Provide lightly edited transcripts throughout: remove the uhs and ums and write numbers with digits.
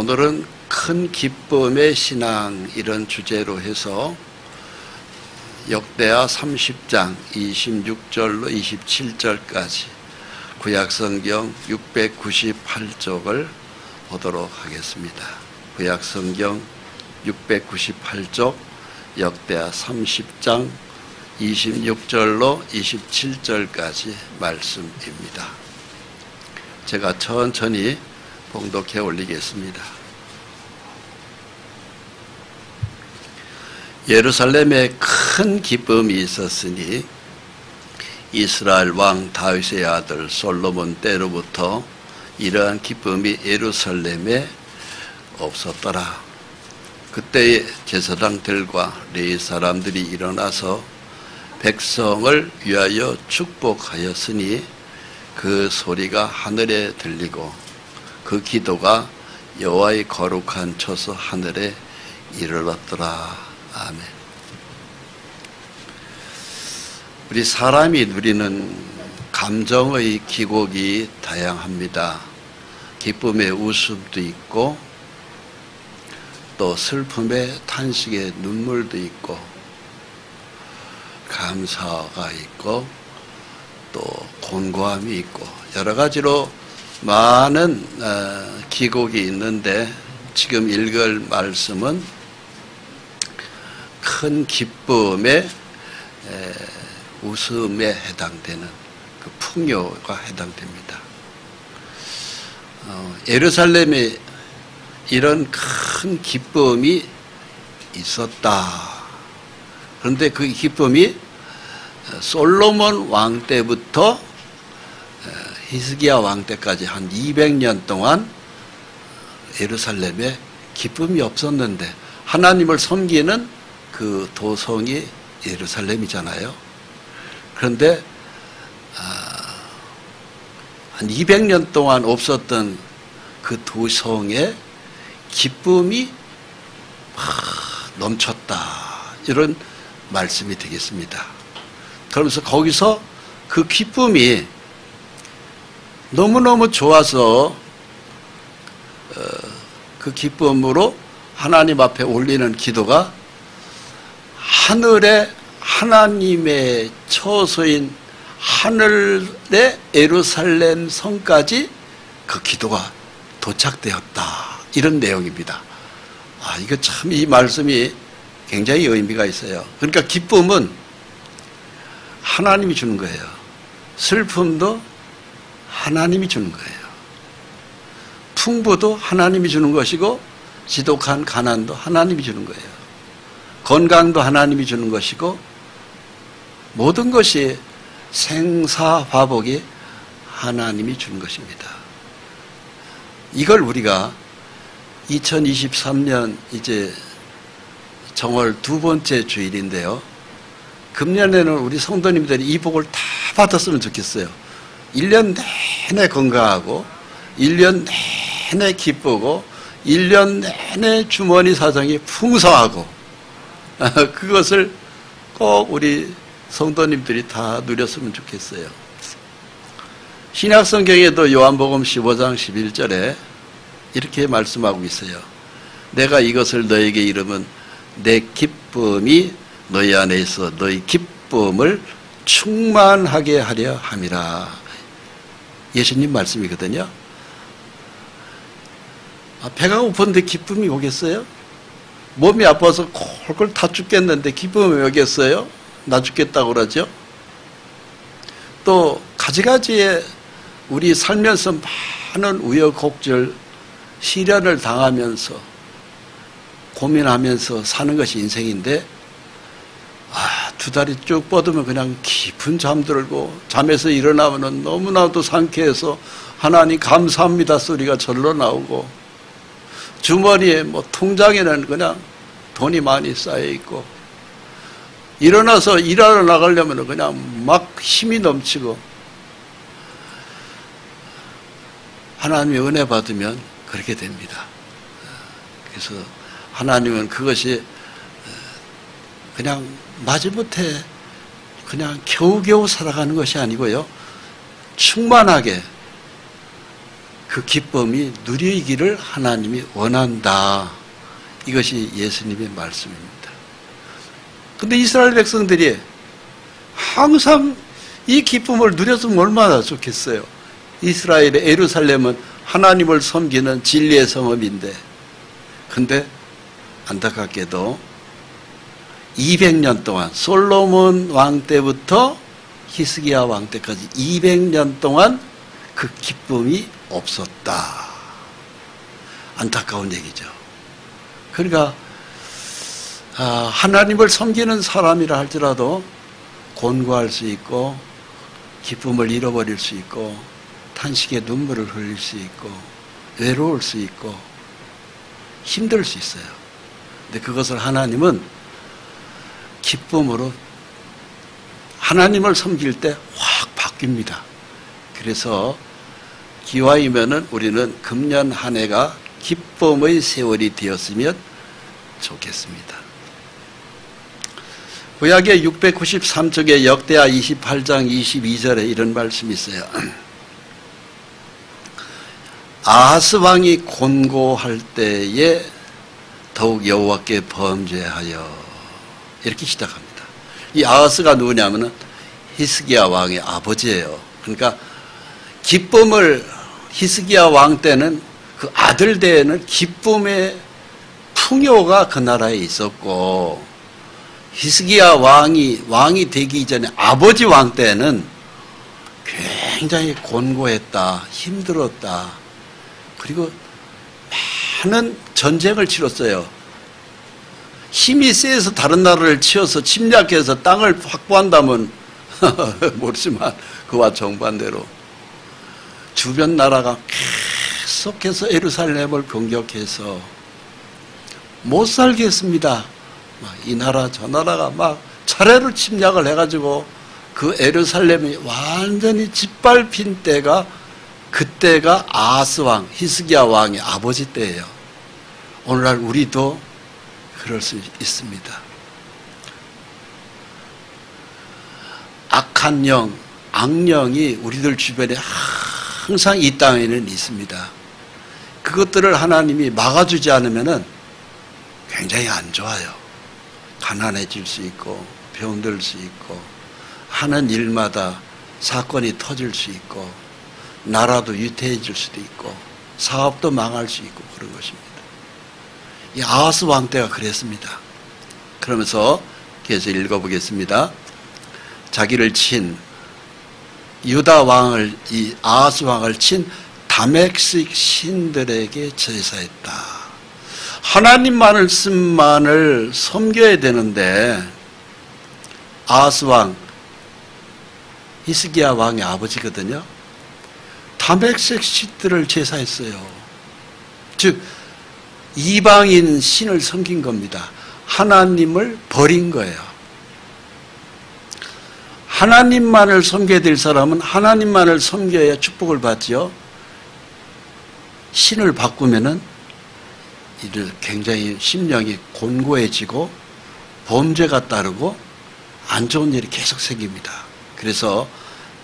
오늘은 큰 기쁨의 신앙 이런 주제로 해서 역대하 30장 26절로 27절까지 구약성경 698쪽을 보도록 하겠습니다. 구약성경 698쪽 역대하 30장 26절로 27절까지 말씀입니다. 제가 천천히 봉독해 올리겠습니다. 예루살렘에 큰 기쁨이 있었으니 이스라엘 왕 다윗의 아들 솔로몬 때로부터 이러한 기쁨이 예루살렘에 없었더라. 그때의 제사장들과 레위 사람들이 일어나서 백성을 위하여 축복하였으니 그 소리가 하늘에 들리고 그 기도가 여호와의 거룩한 처소 하늘에 이르렀더라. 아멘. 우리 사람이 누리는 감정의 기곡이 다양합니다. 기쁨의 웃음도 있고 또 슬픔의 탄식의 눈물도 있고 감사가 있고 또 곤고함이 있고 여러 가지로 많은 기곡이 있는데 지금 읽을 말씀은 큰 기쁨의 웃음에 해당되는 그 풍요가 해당됩니다. 예루살렘에 이런 큰 기쁨이 있었다. 그런데 그 기쁨이 솔로몬 왕 때부터 히스기야 왕 때까지 한 200년 동안 예루살렘에 기쁨이 없었는데 하나님을 섬기는 그 도성이 예루살렘이잖아요. 그런데 한 200년 동안 없었던 그 도성에 기쁨이 넘쳤다. 이런 말씀이 되겠습니다. 그러면서 거기서 그 기쁨이 너무너무 좋아서 그 기쁨으로 하나님 앞에 올리는 기도가 하늘에 하나님의 처소인 하늘의 예루살렘 성까지 그 기도가 도착되었다. 이런 내용입니다. 이거 참 이 말씀이 굉장히 의미가 있어요. 그러니까 기쁨은 하나님이 주는 거예요. 슬픔도 하나님이 주는 거예요. 풍부도 하나님이 주는 것이고 지독한 가난도 하나님이 주는 거예요. 건강도 하나님이 주는 것이고 모든 것이 생사화복이 하나님이 주는 것입니다. 이걸 우리가 2023년 이제 정월 두 번째 주일인데요. 금년에는 우리 성도님들이 이 복을 다 받았으면 좋겠어요. 1년 내내 건강하고 1년 내내 기쁘고 1년 내내 주머니 사정이 풍성하고 그것을 꼭 우리 성도님들이 다 누렸으면 좋겠어요. 신약성경에도 요한복음 15장 11절에 이렇게 말씀하고 있어요. 내가 이것을 너에게 이르면 내 기쁨이 너희 안에 있어 너희 기쁨을 충만하게 하려 함이라. 예수님 말씀이거든요. 배가 고픈데 기쁨이 오겠어요? 몸이 아파서 콜콜 다 죽겠는데 기쁨이 오겠어요? 나 죽겠다고 그러죠? 또 가지가지의 우리 살면서 많은 우여곡절 시련을 당하면서 고민하면서 사는 것이 인생인데 두 다리 쭉 뻗으면 그냥 깊은 잠들고 잠에서 일어나면 너무나도 상쾌해서 하나님 감사합니다 소리가 절로 나오고 주머니에 통장에는 그냥 돈이 많이 쌓여 있고 일어나서 일하러 나가려면 그냥 막 힘이 넘치고 하나님의 은혜 받으면 그렇게 됩니다. 그래서 하나님은 그것이 그냥 마지못해 그냥 겨우겨우 살아가는 것이 아니고요. 충만하게 그 그 기쁨이 누리기를 하나님이 원한다. 이것이 예수님의 말씀입니다. 근데 이스라엘 백성들이 항상 이 기쁨을 누렸으면 얼마나 좋겠어요. 이스라엘의 예루살렘은 하나님을 섬기는 진리의 성읍인데, 근데 안타깝게도 200년 동안 솔로몬 왕 때부터 히스기야 왕 때까지 200년 동안 그 기쁨이 없었다. 안타까운 얘기죠. 그러니까 하나님을 섬기는 사람이라 할지라도 곤고할 수 있고 기쁨을 잃어버릴 수 있고 탄식의 눈물을 흘릴 수 있고 외로울 수 있고 힘들 수 있어요. 근데 그것을 하나님은 기쁨으로 하나님을 섬길 때 확 바뀝니다. 그래서 기와이면은 우리는 금년 한 해가 기쁨의 세월이 되었으면 좋겠습니다. 구약의 693쪽에 역대하 28장 22절에 이런 말씀이 있어요. 아하스 왕이 곤고할 때에 더욱 여호와께 범죄하여, 이렇게 시작합니다. 이 아하스가 누구냐면은 히스기야 왕의 아버지예요. 그러니까 기쁨을 히스기야 왕 때는 그 아들 때에는 기쁨의 풍요가 그 나라에 있었고, 히스기야 왕이 되기 전에 아버지 왕 때는 굉장히 곤고했다, 힘들었다. 그리고 많은 전쟁을 치렀어요. 힘이 세서 다른 나라를 치어서 침략해서 땅을 확보한다면 모르지만 그와 정반대로 주변 나라가 계속해서 예루살렘을 공격해서 못 살겠습니다. 이 나라 저 나라가 막 차례로 침략을 해가지고 그 예루살렘이 완전히 짓밟힌 때가, 그때가 아하스 왕, 히스기야 왕의 아버지 때예요. 오늘날 우리도 그럴 수 있습니다. 악한 영, 악령이 우리들 주변에 항상 이 땅에는 있습니다. 그것들을 하나님이 막아주지 않으면은 굉장히 안 좋아요. 가난해질 수 있고 병들 수 있고 하는 일마다 사건이 터질 수 있고 나라도 위태해질 수도 있고 사업도 망할 수 있고 그런 것입니다. 이 아하스 왕 때가 그랬습니다. 그러면서 계속 읽어보겠습니다. 자기를 친 유다 왕을, 이 아하스 왕을 친 다메섹 신들에게 제사했다. 하나님 말씀만을 섬겨야 되는데 아하스 왕, 히스기야 왕의 아버지거든요. 다메섹 신들을 제사했어요. 즉 이방인 신을 섬긴 겁니다. 하나님을 버린 거예요. 하나님만을 섬겨야 될 사람은 하나님만을 섬겨야 축복을 받지요. 신을 바꾸면은 굉장히 심령이 곤고해지고 범죄가 따르고 안 좋은 일이 계속 생깁니다. 그래서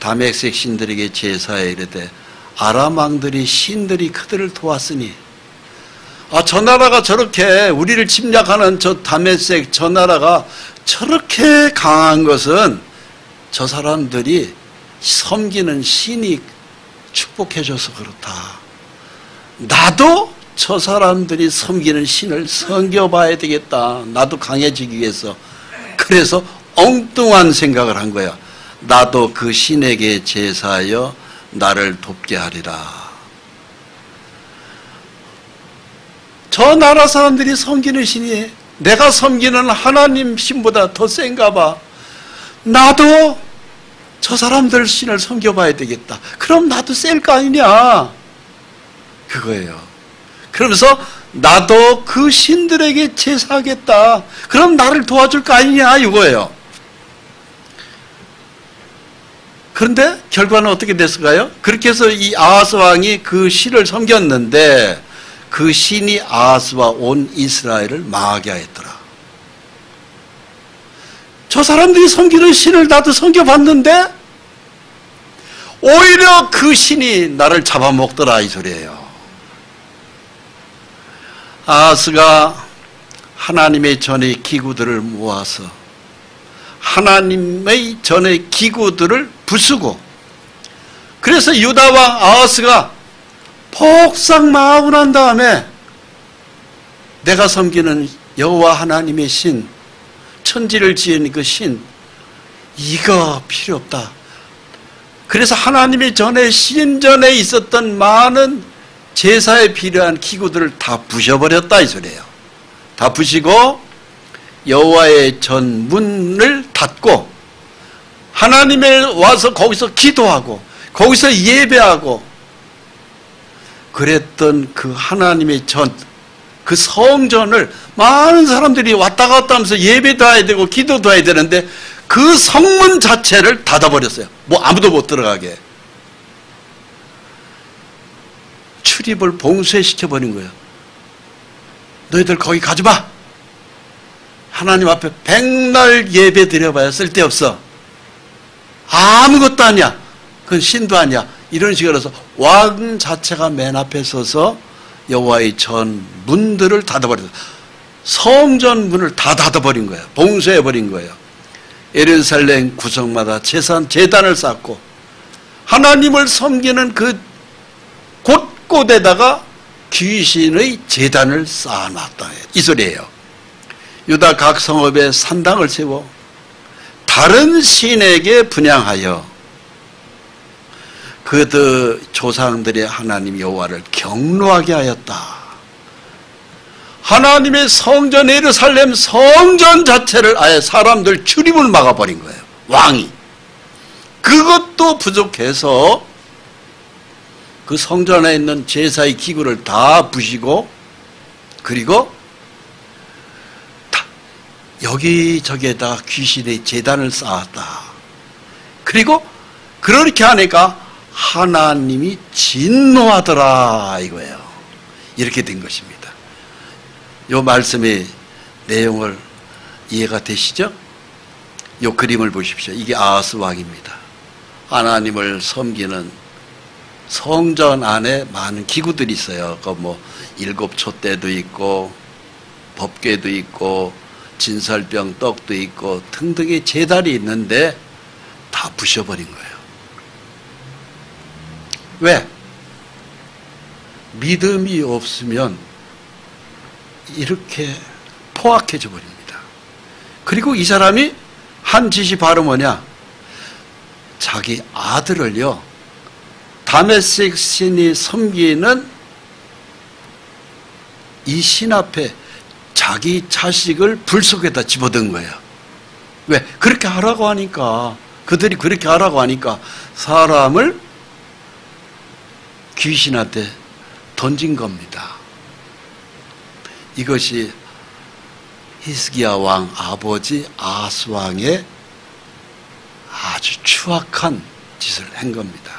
다메섹 신들에게 제사에 이르되 아람 왕들이 신들이 그들을 도왔으니, 저 나라가 저렇게 우리를 침략하는 저 다메섹 저 나라가 저렇게 강한 것은 저 사람들이 섬기는 신이 축복해줘서 그렇다. 나도 저 사람들이 섬기는 신을 섬겨봐야 되겠다. 나도 강해지기 위해서. 그래서 엉뚱한 생각을 한 거야. 나도 그 신에게 제사하여 나를 돕게 하리라. 저 나라 사람들이 섬기는 신이 내가 섬기는 하나님 신보다 더 센가 봐. 나도 저 사람들 신을 섬겨봐야 되겠다. 그럼 나도 셀 거 아니냐. 그거예요. 그러면서 나도 그 신들에게 제사하겠다. 그럼 나를 도와줄 거 아니냐 이거예요. 그런데 결과는 어떻게 됐을까요? 그렇게 해서 이 아하스 왕이 그 신을 섬겼는데 그 신이 아하스와 온 이스라엘을 망하게 하였더라. 저 사람들이 섬기는 신을 나도 섬겨봤는데 오히려 그 신이 나를 잡아먹더라 이 소리예요. 아하스가 하나님의 전의 기구들을 모아서 하나님의 전의 기구들을 부수고, 그래서 유다왕 아하스가 폭삭망하고 난 다음에 내가 섬기는 여호와 하나님의 신, 천지를 지은 그 신, 이거 필요 없다. 그래서 하나님의 전에 신전에 있었던 많은 제사에 필요한 기구들을 다 부셔버렸다 이 소리예요. 다 부시고 여호와의 전 문을 닫고 하나님에 와서 거기서 기도하고 거기서 예배하고 그랬던 그 하나님의 전, 그 성전을 많은 사람들이 왔다 갔다 하면서 예배도 해야 되고 기도도 해야 되는데 그 성문 자체를 닫아버렸어요. 뭐 아무도 못 들어가게. 출입을 봉쇄시켜버린 거예요. 너희들 거기 가지마. 하나님 앞에 백날 예배 드려봐야 쓸데없어. 아무것도 아니야. 그건 신도 아니야. 이런 식으로 해서 왕 자체가 맨 앞에 서서 여호와의 전 문들을 닫아버렸어요. 성전 문을 다 닫아버린 거예요. 봉쇄해버린 거예요. 예루살렘 구석마다 제단을 쌓고 하나님을 섬기는 그 곳곳에다가 귀신의 제단을 쌓아놨다 이 소리예요. 유다 각 성읍에 산당을 세워 다른 신에게 분향하여 그들 조상들의 하나님 여호와를 경노하게 하였다. 하나님의 성전 예루살렘 성전 자체를 아예 사람들 출입을 막아버린 거예요. 왕이. 그것도 부족해서 그 성전에 있는 제사의 기구를 다 부시고 그리고 여기저기에다가 귀신의 제단을 쌓았다. 그리고 그렇게 하니까 하나님이 진노하더라 이거예요. 이렇게 된 것입니다. 이 말씀의 내용을 이해가 되시죠? 이 그림을 보십시오. 이게 아하스 왕입니다. 하나님을 섬기는 성전 안에 많은 기구들이 있어요. 그 뭐 일곱 촛대도 있고 법궤도 있고 진설병 떡도 있고 등등의 제단이 있는데 다 부셔버린 거예요. 왜? 믿음이 없으면 이렇게 포악해져 버립니다. 그리고 이 사람이 한 짓이 바로 뭐냐? 자기 아들을요, 다메섹 신이 섬기는 이 신 앞에 자기 자식을 불 속에다 집어든 거예요. 왜? 그렇게 하라고 하니까, 그들이 그렇게 하라고 하니까 사람을 귀신한테 던진 겁니다. 이것이 히스기야 왕 아버지 아하스 왕의 아주 추악한 짓을 한 겁니다.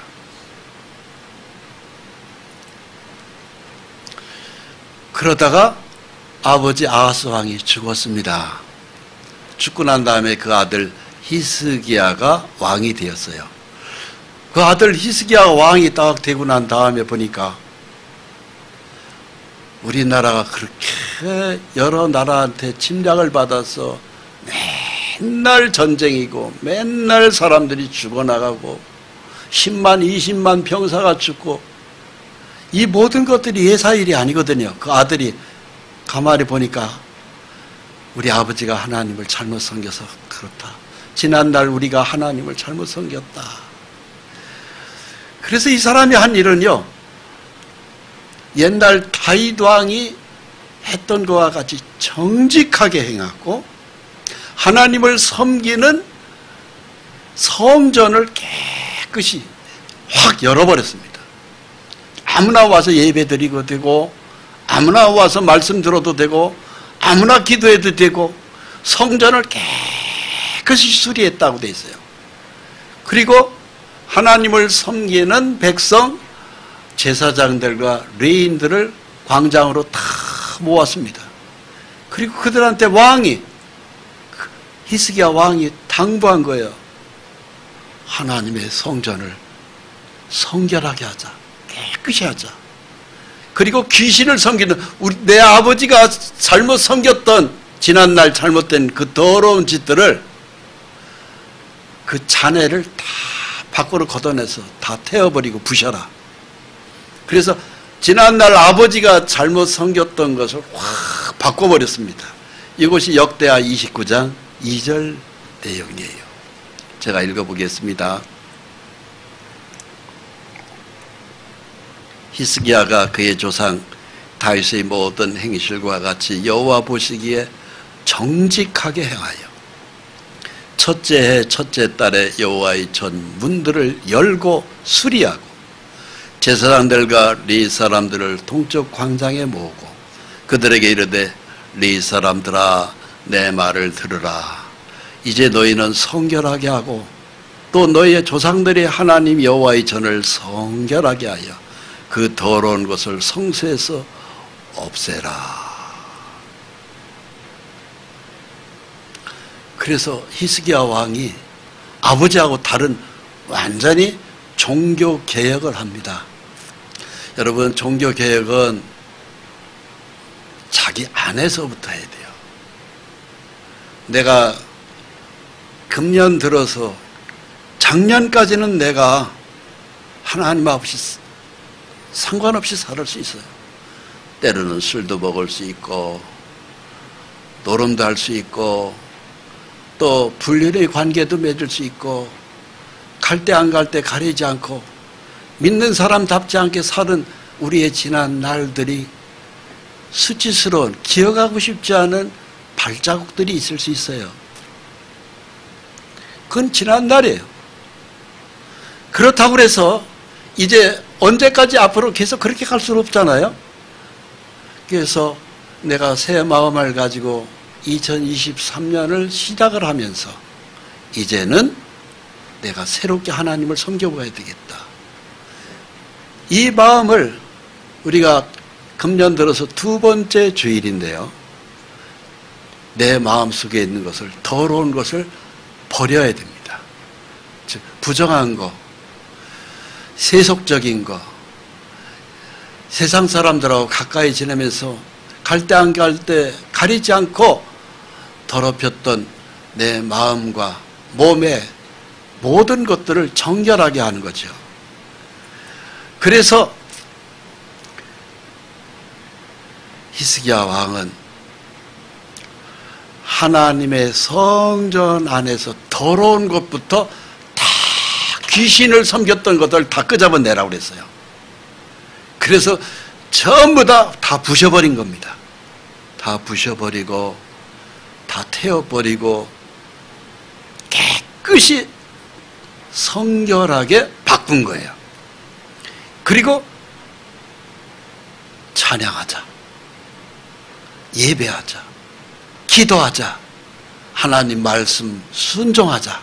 그러다가 아버지 아하스 왕이 죽었습니다. 죽고 난 다음에 그 아들 히스기야가 왕이 되었어요. 그 아들 히스기야가 왕이 딱 되고 난 다음에 보니까 우리나라가 그렇게 여러 나라한테 침략을 받아서 맨날 전쟁이고 맨날 사람들이 죽어나가고 10만 20만 병사가 죽고 이 모든 것들이 예사일이 아니거든요. 그 아들이 가만히 보니까 우리 아버지가 하나님을 잘못 섬겨서 그렇다. 지난날 우리가 하나님을 잘못 섬겼다. 그래서 이 사람이 한 일은요, 옛날 다윗 왕이 했던 것과 같이 정직하게 행하고 하나님을 섬기는 성전을 깨끗이 확 열어버렸습니다. 아무나 와서 예배드리고 되고 아무나 와서 말씀 들어도 되고 아무나 기도해도 되고 성전을 깨끗이 수리했다고 되어 있어요. 그리고 하나님을 섬기는 백성 제사장들과 레인들을 광장으로 다 모았습니다. 그리고 그들한테 왕이, 히스기야 왕이 당부한 거예요. 하나님의 성전을 성결하게 하자. 깨끗이 하자. 그리고 귀신을 섬기는 내 아버지가 잘못 섬겼던 지난날 잘못된 그 더러운 짓들을 그 잔해를 다 밖으로 걷어내서 다 태워버리고 부셔라. 그래서 지난날 아버지가 잘못 섬겼던 것을 확 바꿔버렸습니다. 이것이 역대하 29장 2절 내용이에요. 제가 읽어보겠습니다. 히스기야가 그의 조상 다윗의 모든 행실과 같이 여호와 보시기에 정직하게 행하여 첫째 해 첫째 달에 여호와의 전 문들을 열고 수리하고 제사장들과 리 사람들을 동쪽 광장에 모으고 그들에게 이르되 리 사람들아 내 말을 들으라. 이제 너희는 성결하게 하고 또 너희의 조상들이 하나님 여호와의 전을 성결하게 하여 그 더러운 것을 성소에서 없애라. 그래서 히스기야 왕이 아버지하고 다른 완전히 종교 개혁을 합니다. 여러분, 종교 개혁은 자기 안에서부터 해야 돼요. 내가 금년 들어서 작년까지는 내가 하나님 앞에 상관없이 살 수 있어요. 때로는 술도 먹을 수 있고 노름도 할 수 있고 또 불륜의 관계도 맺을 수 있고 갈 때 안 갈 때 가리지 않고 믿는 사람답지 않게 사는 우리의 지난 날들이 수치스러운 기억하고 싶지 않은 발자국들이 있을 수 있어요. 그건 지난 날이에요. 그렇다고 해서 이제 언제까지 앞으로 계속 그렇게 갈 수는 없잖아요. 그래서 내가 새 마음을 가지고 2023년을 시작을 하면서 이제는 내가 새롭게 하나님을 섬겨봐야 되겠다. 이 마음을 우리가 금년 들어서 두 번째 주일인데요. 내 마음속에 있는 것을, 더러운 것을 버려야 됩니다. 즉 부정한 거, 세속적인 거, 세상 사람들하고 가까이 지내면서 갈 때 안 갈 때 가리지 않고 더럽혔던 내 마음과 몸의 모든 것들을 정결하게 하는 거죠. 그래서 히스기야 왕은 하나님의 성전 안에서 더러운 것부터 다 귀신을 섬겼던 것들 다 끄집어내라고 그랬어요. 그래서 전부 다 부셔버린 겁니다. 다 부셔버리고 다 태워버리고 깨끗이 성결하게 바꾼 거예요. 그리고 찬양하자, 예배하자, 기도하자, 하나님 말씀 순종하자.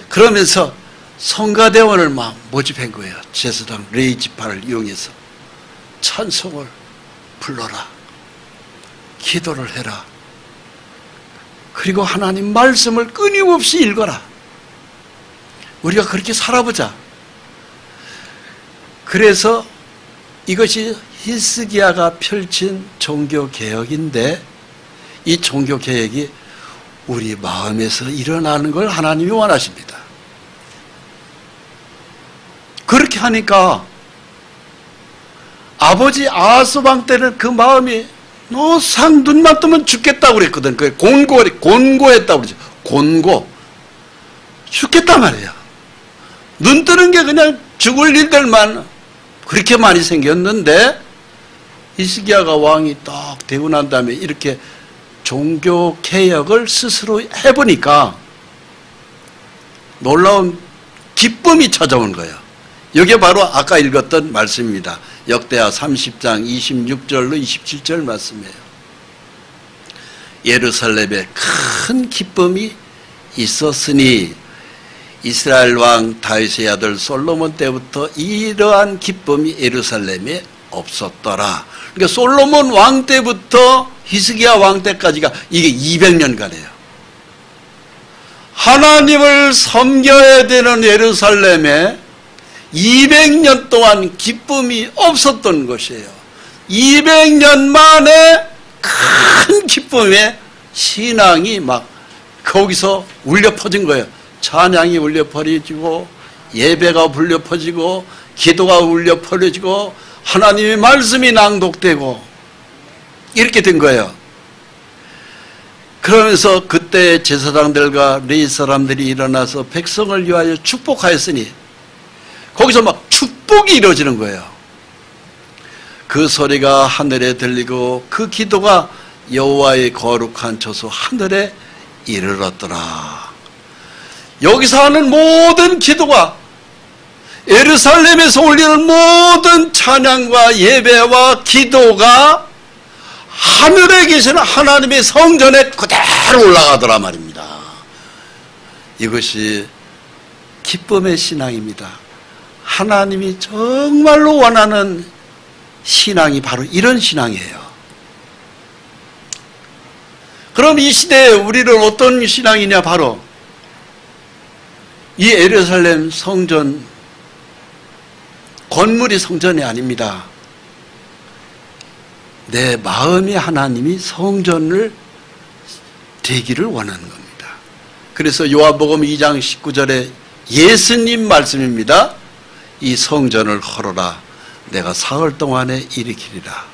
그러면서 성가대원을 막 모집한 거예요. 제사장 레이지파를 이용해서 찬송을 불러라, 기도를 해라, 그리고 하나님 말씀을 끊임없이 읽어라. 우리가 그렇게 살아보자. 그래서 이것이 히스기야가 펼친 종교개혁인데 이 종교개혁이 우리 마음에서 일어나는 걸 하나님이 원하십니다. 그렇게 하니까 아버지 아하스왕 때는 그 마음이 노상 눈만 뜨면 죽겠다고 그랬거든. 그게 곤고했다고 그러죠. 곤고. 죽겠단 말이에요. 눈 뜨는 게 그냥 죽을 일들만 그렇게 많이 생겼는데 히스기야가 왕이 딱 되고 난 다음에 이렇게 종교 개혁을 스스로 해보니까 놀라운 기쁨이 찾아온 거예요. 이게 바로 아까 읽었던 말씀입니다. 역대하 30장 26절로 27절 말씀이에요. 예루살렘에 큰 기쁨이 있었으니 이스라엘 왕 다윗의 아들 솔로몬 때부터 이러한 기쁨이 예루살렘에 없었더라. 그러니까 솔로몬 왕 때부터 히스기야 왕 때까지가 이게 200년간이에요. 하나님을 섬겨야 되는 예루살렘에 200년 동안 기쁨이 없었던 것이에요. 200년 만에 큰 기쁨에 신앙이 막 거기서 울려 퍼진 거예요. 찬양이 울려 퍼지고 예배가 울려 퍼지고 기도가 울려 퍼지고 하나님의 말씀이 낭독되고 이렇게 된 거예요. 그러면서 그때 제사장들과 레위 사람들이 일어나서 백성을 위하여 축복하였으니 거기서 막 축복이 이루어지는 거예요. 그 소리가 하늘에 들리고 그 기도가 여호와의 거룩한 처소 하늘에 이르렀더라. 여기서 하는 모든 기도가 예루살렘에서 올리는 모든 찬양과 예배와 기도가 하늘에 계시는 하나님의 성전에 그대로 올라가더라 말입니다. 이것이 기쁨의 신앙입니다. 하나님이 정말로 원하는 신앙이 바로 이런 신앙이에요. 그럼 이 시대에 우리는 어떤 신앙이냐? 바로 이 예루살렘 성전, 건물이 성전이 아닙니다. 내 마음이 하나님이 성전을 되기를 원하는 겁니다. 그래서 요한복음 2장 19절에 예수님 말씀입니다. 이 성전을 헐어라. 내가 사흘 동안에 일으키리라.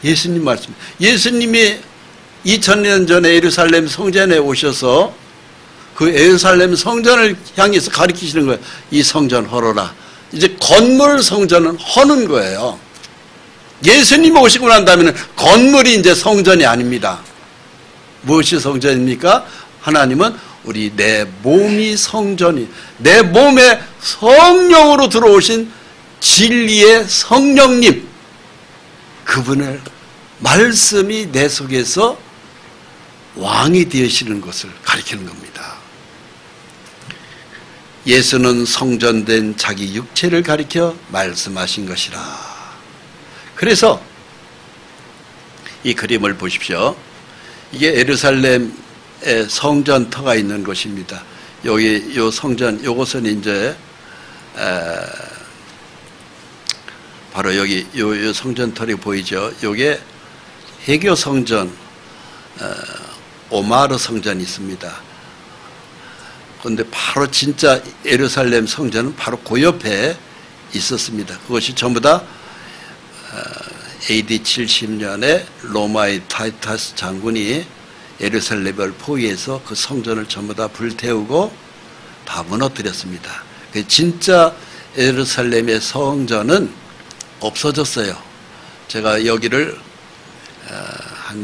예수님 말씀. 예수님이 2000년 전에 예루살렘 성전에 오셔서 그 예루살렘 성전을 향해서 가리키시는 거예요. 이 성전 헐어라. 이제 건물 성전은 허는 거예요. 예수님 오시고 난 다음에는 건물이 이제 성전이 아닙니다. 무엇이 성전입니까? 하나님은 우리 내 몸이 성전이, 내 몸에 성령으로 들어오신 진리의 성령님, 그분의 말씀이 내 속에서 왕이 되시는 것을 가리키는 겁니다. 예수는 성전된 자기 육체를 가리켜 말씀하신 것이라. 그래서 이 그림을 보십시오. 이게 예루살렘에 성전터가 있는 곳입니다. 여기 요 성전, 요것은 이제 바로 여기 요 성전터이 보이죠. 요게 해교 성전, 오마르 성전이 있습니다. 그런데 바로 진짜 예루살렘 성전은 바로 그 옆에 있었습니다. 그것이 전부 다 AD 70년에 로마의 타이타스 장군이 예루살렘을 포위해서 그 성전을 전부 다 불태우고 다 무너뜨렸습니다. 진짜 예루살렘의 성전은 없어졌어요. 제가 여기를 한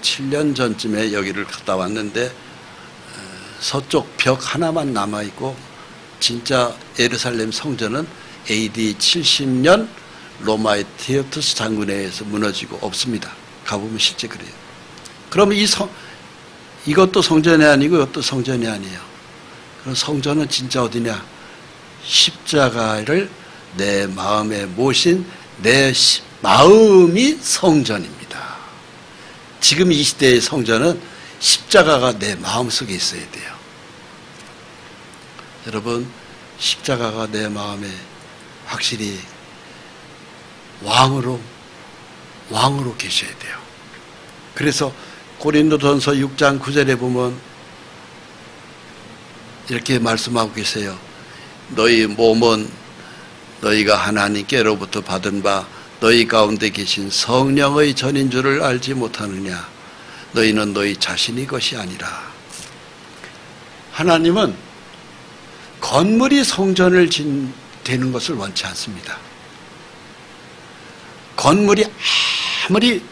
7년 전쯤에 여기를 갔다 왔는데 서쪽 벽 하나만 남아있고 진짜 예루살렘 성전은 AD 70년 로마의 티어투스 장군에 의해서 무너지고 없습니다. 가보면 실제 그래요. 그러면 이것도 성전이 아니고 이것도 성전이 아니에요. 그럼 성전은 진짜 어디냐? 십자가를 내 마음에 모신 내 마음이 성전입니다. 지금 이 시대의 성전은 십자가가 내 마음속에 있어야 돼요. 여러분, 십자가가 내 마음에 확실히 왕으로 계셔야 돼요. 그래서 고린도전서 6장 9절에 보면 이렇게 말씀하고 계세요. 너희 몸은 너희가 하나님께로부터 받은 바 너희 가운데 계신 성령의 전인 줄을 알지 못하느냐? 너희는 너희 자신이 것이 아니라. 하나님은 건물이 성전을 되는 것을 원치 않습니다. 건물이 아무리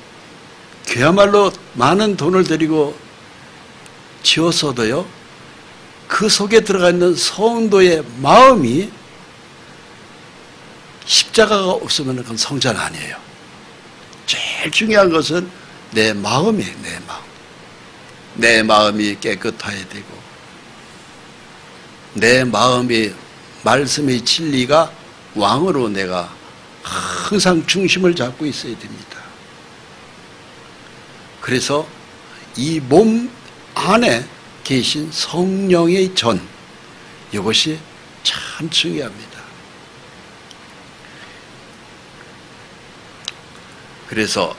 그야말로 많은 돈을 들이고 지었어도요, 그 속에 들어가 있는 성도의 마음이 십자가가 없으면 그건 성전 아니에요. 제일 중요한 것은 내 마음이에요. 내 마음. 내 마음이 깨끗해야 되고 내 마음이 말씀의 진리가 왕으로 내가 항상 중심을 잡고 있어야 됩니다. 그래서 이 몸 안에 계신 성령의 전, 이것이 참 중요합니다. 그래서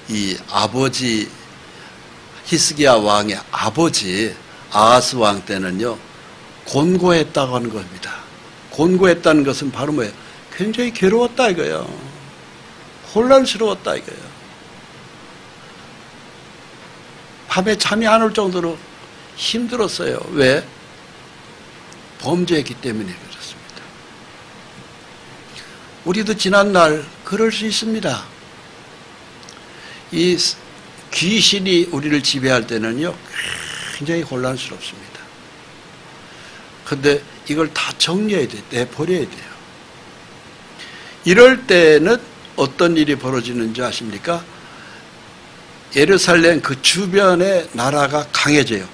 이 아버지 히스기야 왕의 아버지 아하스 왕 때는요, 곤고했다고 하는 겁니다. 곤고했다는 것은 바로 뭐예요? 굉장히 괴로웠다 이거예요. 혼란스러웠다 이거예요. 밤에 잠이 안 올 정도로 힘들었어요. 왜? 범죄했기 때문에 그렇습니다. 우리도 지난날 그럴 수 있습니다. 이 귀신이 우리를 지배할 때는요, 굉장히 혼란스럽습니다. 근데 이걸 다 정리해야 돼요. 내버려야 돼요. 이럴 때는 어떤 일이 벌어지는지 아십니까? 예루살렘 그 주변의 나라가 강해져요.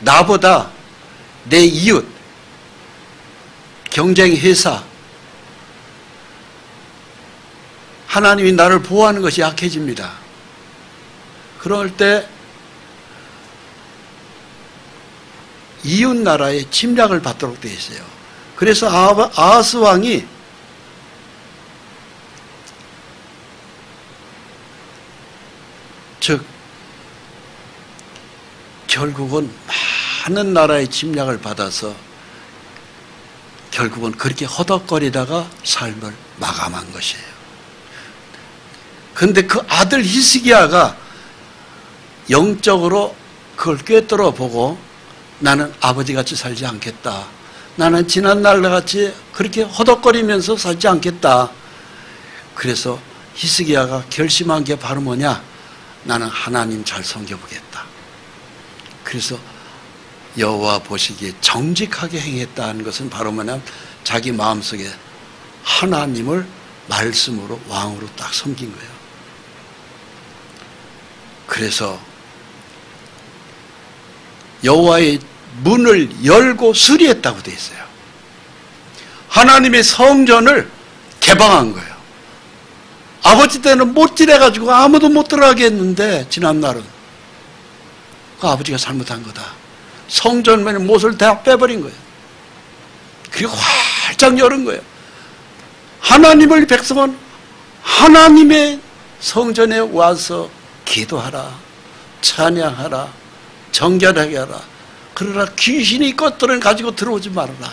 나보다 내 이웃, 경쟁 회사, 하나님이 나를 보호하는 것이 약해집니다. 그럴 때 이웃 나라에 침략을 받도록 되어 있어요. 그래서 아하스 왕이 즉 결국은 많은 나라의 침략을 받아서 결국은 그렇게 허덕거리다가 삶을 마감한 것이에요. 그런데 그 아들 히스기야가 영적으로 그걸 꿰뚫어 보고 나는 아버지같이 살지 않겠다. 나는 지난날과 같이 그렇게 허덕거리면서 살지 않겠다. 그래서 히스기야가 결심한 게 바로 뭐냐? 나는 하나님 잘 섬겨보겠다. 그래서 여호와 보시기에 정직하게 행했다는 것은 바로 뭐냐면 자기 마음속에 하나님을 말씀으로 왕으로 딱 섬긴 거예요. 그래서 여호와의 문을 열고 수리했다고 되어 있어요. 하나님의 성전을 개방한 거예요. 아버지 때는 못질해가지고 아무도 못 들어가게 했는데 지난날은 그 아버지가 잘못한 거다. 성전문의 못을 다 빼버린 거예요. 그리고 활짝 열은 거예요. 하나님을 백성은 하나님의 성전에 와서 기도하라, 찬양하라, 정결하게 하라. 그러나 귀신이 것들을 가지고 들어오지 말아라.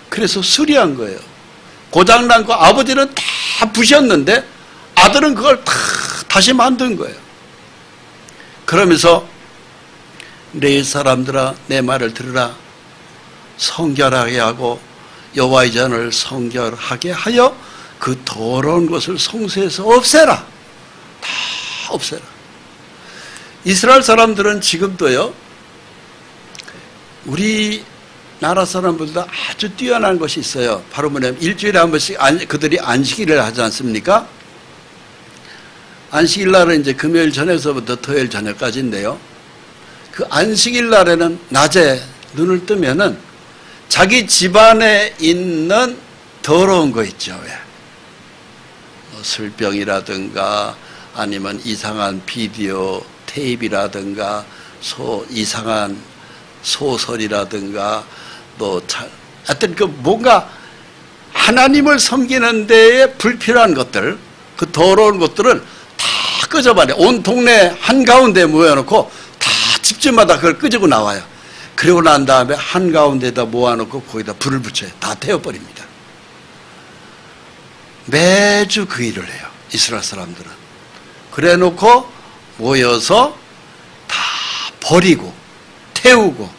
그래서 수리한 거예요. 고장난 거 아버지는 다 부셨는데 아들은 그걸 다 다시 만든 거예요. 그러면서 내 사람들아 내 말을 들으라. 성결하게 하고 여호와의 전을 성결하게 하여 그 더러운 것을 성소에서 없애라. 다 없애라. 이스라엘 사람들은 지금도요, 우리 나라 사람들보다 아주 뛰어난 것이 있어요. 바로 뭐냐면 일주일에 한 번씩 그들이 안식일을 하지 않습니까? 안식일 날은 이제 금요일 저녁서부터 토요일 저녁까지인데요. 그 안식일 날에는 낮에 눈을 뜨면은 자기 집안에 있는 더러운 거 있죠. 왜? 뭐 술병이라든가 아니면 이상한 비디오 테이프라든가 이상한 소설이라든가 또 하여튼 그 뭔가 하나님을 섬기는 데에 불필요한 것들, 그 더러운 것들은 다 끄집어내. 온 동네 한가운데 모여놓고 다 집집마다 그걸 끄집고 나와요. 그리고 난 다음에 한가운데다 모아놓고 거기다 불을 붙여요. 다 태워버립니다. 매주 그 일을 해요. 이스라엘 사람들은. 그래 놓고 모여서 다 버리고 태우고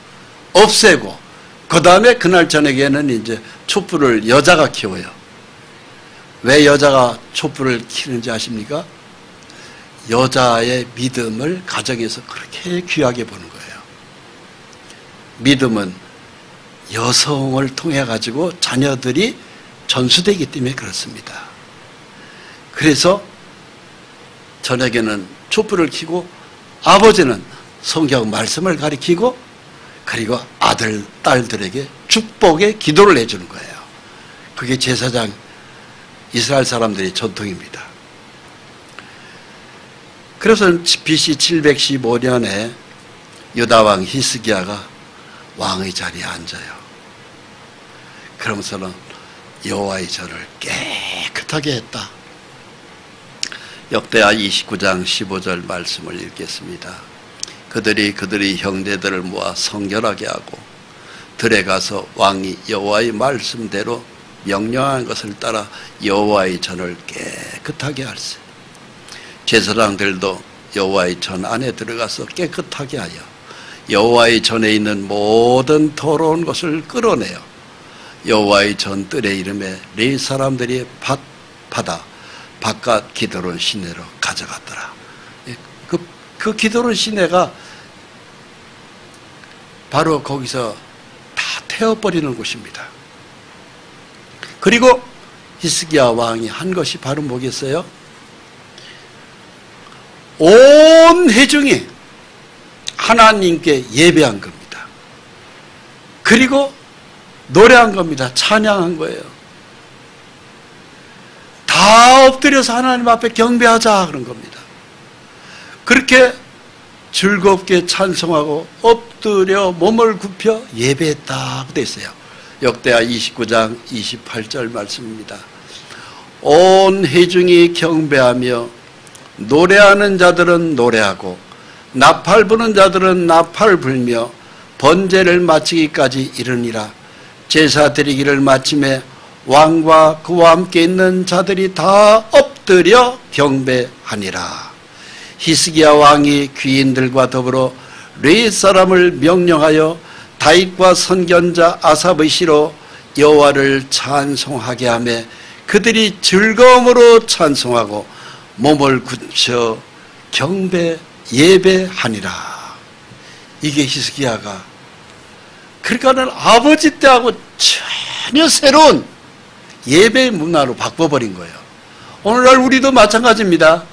없애고 그 다음에 그날 저녁에는 이제 촛불을 여자가 키워요. 왜 여자가 촛불을 키우는지 아십니까? 여자의 믿음을 가정에서 그렇게 귀하게 보는 거예요. 믿음은 여성을 통해 가지고 자녀들이 전수되기 때문에 그렇습니다. 그래서 저녁에는 촛불을 켜고 아버지는 성경 말씀을 가리키고 그리고 아들, 딸들에게 축복의 기도를 해주는 거예요. 그게 제사장 이스라엘 사람들의 전통입니다. 그래서 BC 715년에 유다왕 히스기야가 왕의 자리에 앉아요. 그러면서는 여호와의 전을 깨끗하게 했다. 역대하 29장 15절 말씀을 읽겠습니다. 그들이 형제들을 모아 성결하게 하고 들에 가서 왕이 여호와의 말씀대로 명령한 것을 따라 여호와의 전을 깨끗하게 할세. 제사장들도 여호와의 전 안에 들어가서 깨끗하게 하여 여호와의 전에 있는 모든 더러운 것을 끌어내어 여호와의 전 뜰의 이름에 레위 사람들이 받아 바깥 기드론 시내로 가져갔더라. 그 기드론 시내가 바로 거기서 다 태워버리는 곳입니다. 그리고 히스기야 왕이 한 것이 바로 뭐겠어요? 온 회중이 하나님께 예배한 겁니다. 그리고 노래한 겁니다. 찬양한 거예요. 다 엎드려서 하나님 앞에 경배하자 그런 겁니다. 그렇게 즐겁게 찬송하고 엎드려 몸을 굽혀 예배했다고 되어 있어요. 역대하 29장 28절 말씀입니다. 온 회중이 경배하며 노래하는 자들은 노래하고 나팔 부는 자들은 나팔 불며 번제를 마치기까지 이르니라. 제사 드리기를 마침에 왕과 그와 함께 있는 자들이 다 엎드려 경배하니라. 히스기야 왕이 귀인들과 더불어 레위 사람을 명령하여 다윗과 선견자 아삽의 시로 여호와를 찬송하게 하며 그들이 즐거움으로 찬송하고 몸을 굳혀 경배 예배하니라. 이게 히스기야가, 그러니까는 아버지 때하고 전혀 새로운 예배 문화로 바꿔버린 거예요. 오늘날 우리도 마찬가지입니다.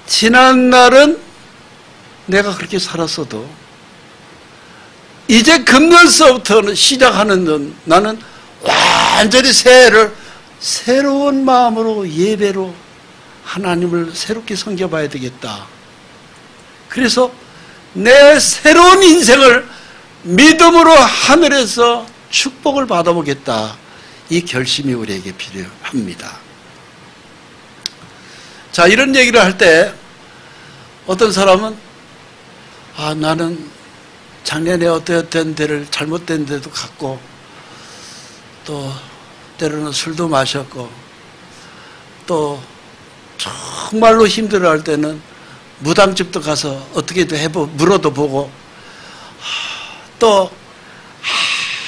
지난 날은 내가 그렇게 살았어도 이제 금년서부터는 시작하는 나는 완전히 새로운 마음으로 예배로 하나님을 새롭게 섬겨봐야 되겠다. 그래서 내 새로운 인생을 믿음으로 하늘에서 축복을 받아보겠다. 이 결심이 우리에게 필요합니다. 자, 이런 얘기를 할 때 어떤 사람은 나는 작년에 어떤 데를 잘못된 데도 갔고 또 때로는 술도 마셨고 또 정말로 힘들어할 때는 무당집도 가서 어떻게든 물어도 보고 또